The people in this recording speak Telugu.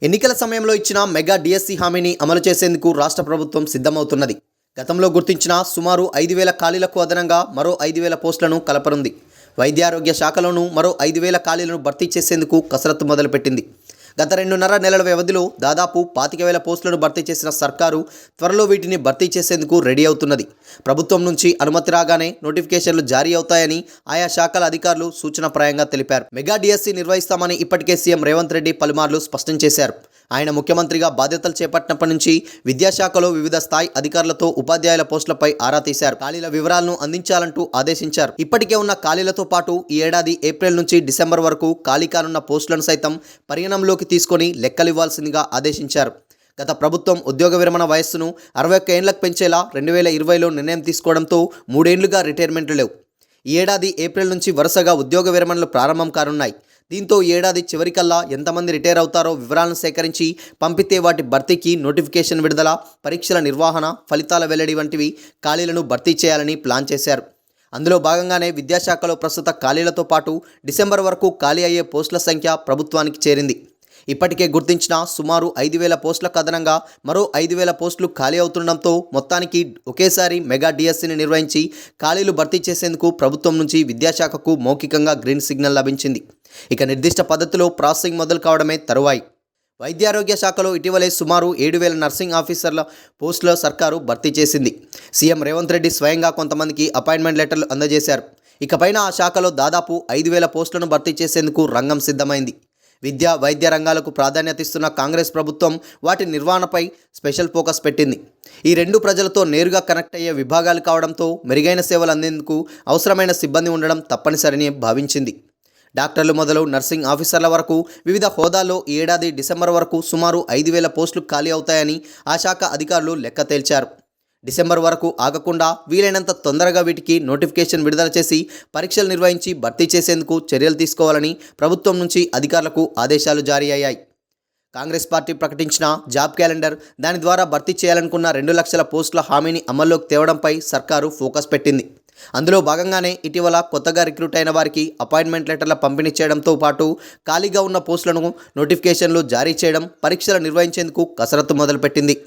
ఎన్నికల సమయంలో ఇచ్చిన మెగా డిఎస్సి హామీని అమలు చేసేందుకు రాష్ట్ర ప్రభుత్వం సిద్ధమవుతున్నది. గతంలో గుర్తించిన సుమారు 5,000 ఖాళీలకు అదనంగా మరో 5,000 పోస్టులను కలపనుంది. వైద్యారోగ్య శాఖలోనూ మరో 5,000 ఖాళీలను భర్తీ చేసేందుకు కసరత్తు మొదలుపెట్టింది. గత 2.5 నెలల వ్యవధిలో దాదాపు 25,000 పోస్టులను భర్తీ చేసిన సర్కారు త్వరలో వీటిని భర్తీ చేసేందుకు రెడీ అవుతున్నది. ప్రభుత్వం నుంచి అనుమతి రాగానే నోటిఫికేషన్లు జారీ అవుతాయని ఆయా శాఖల అధికారులు సూచనప్రాయంగా తెలిపారు. మెగా డిఎస్సి నిర్వహిస్తామని ఇప్పటికే సీఎం రేవంత్ రెడ్డి పలుమార్లు స్పష్టం చేశారు. ఆయన ముఖ్యమంత్రిగా బాధ్యతలు చేపట్టినప్పటి నుంచి విద్యాశాఖలో వివిధ స్థాయి అధికారులతో ఉపాధ్యాయుల పోస్టులపై ఆరా తీశారు. ఖాళీల వివరాలను అందించాలంటూ ఆదేశించారు. ఇప్పటికే ఉన్న ఖాళీలతో పాటు ఈ ఏడాది ఏప్రిల్ నుంచి డిసెంబర్ వరకు ఖాళీ కానున్న పోస్టులను సైతం పరిగణంలోకి తీసుకొని లెక్కలివ్వాల్సిందిగా ఆదేశించారు. గత ప్రభుత్వం ఉద్యోగ విరమణ వయస్సును 61 ఏళ్లకు పెంచేలా 2020లో నిర్ణయం తీసుకోవడంతో 3 ఏళ్లుగా రిటైర్మెంట్లు లేవు. ఈ ఏడాది ఏప్రిల్ నుంచి వరుసగా ఉద్యోగ విరమణలు ప్రారంభం కానున్నాయి. దీంతో ఏడాది చివరికల్లా ఎంతమంది రిటైర్ అవుతారో వివరాలను సేకరించి పంపితే వాటి భర్తీకి నోటిఫికేషన్ విడుదల, పరీక్షల నిర్వహణ, ఫలితాల వెల్లడి వంటివి ఖాళీలను భర్తీ చేయాలని ప్లాన్ చేశారు. అందులో భాగంగానే విద్యాశాఖలో ప్రస్తుత ఖాళీలతో పాటు డిసెంబర్ వరకు ఖాళీ అయ్యే పోస్టుల సంఖ్య ప్రభుత్వానికి చేరింది. ఇప్పటికే గుర్తించిన సుమారు 5,000 పోస్టులకు అదనంగా మరో 5,000 పోస్టులు ఖాళీ అవుతుండడంతో మొత్తానికి ఒకేసారి మెగా డిఎస్సిని నిర్వహించి ఖాళీలు భర్తీ చేసేందుకు ప్రభుత్వం నుంచి విద్యాశాఖకు మౌఖికంగా గ్రీన్ సిగ్నల్ లభించింది. ఇక నిర్దిష్ట పద్ధతిలో ప్రాసెసింగ్ మొదలు కావడమే తరువాయి. వైద్యారోగ్య శాఖలో ఇటీవలే సుమారు 7,000 నర్సింగ్ ఆఫీసర్ల పోస్టుల సర్కారు భర్తీ చేసింది. సీఎం రేవంత్ రెడ్డి స్వయంగా కొంతమందికి అపాయింట్మెంట్ లెటర్లు అందజేశారు. ఇకపైన ఆ శాఖలో దాదాపు 5,000 పోస్టులను భర్తీ చేసేందుకు రంగం సిద్ధమైంది. విద్య, వైద్య రంగాలకు ప్రాధాన్యత ఇస్తున్న కాంగ్రెస్ ప్రభుత్వం వాటి నిర్వహణపై స్పెషల్ ఫోకస్ పెట్టింది. ఈ రెండు ప్రజలతో నేరుగా కనెక్ట్ అయ్యే విభాగాలు కావడంతో మెరుగైన సేవలు అందేందుకు అవసరమైన సిబ్బంది ఉండడం తప్పనిసరిని భావించింది. డాక్టర్లు మొదలు నర్సింగ్ ఆఫీసర్ల వరకు వివిధ హోదాల్లో ఈ ఏడాది డిసెంబర్ వరకు సుమారు 5,000 పోస్టులు ఖాళీ అవుతాయని ఆ శాఖ అధికారులు లెక్క తేల్చారు. డిసెంబర్ వరకు ఆగకుండా వీలైనంత తొందరగా వీటికి నోటిఫికేషన్ విడుదల చేసి పరీక్షలు నిర్వహించి భర్తీ చేసేందుకు చర్యలు తీసుకోవాలని ప్రభుత్వం నుంచి అధికారులకు ఆదేశాలు జారీ అయ్యాయి. కాంగ్రెస్ పార్టీ ప్రకటించిన జాబ్ క్యాలెండర్, దాని ద్వారా భర్తీ చేయాలనుకున్న 2 లక్షల పోస్టుల హామీని అమల్లోకి తేవడంపై సర్కారు ఫోకస్ పెట్టింది. అందులో భాగంగానే ఇటీవల కొత్తగా రిక్రూట్ అయిన వారికి అపాయింట్మెంట్ లెటర్ల పంపిణీ చేయడంతో పాటు ఖాళీగా ఉన్న పోస్టులను నోటిఫికేషన్లు జారీ చేయడం, పరీక్షలు నిర్వహించేందుకు కసరత్తు మొదలుపెట్టింది.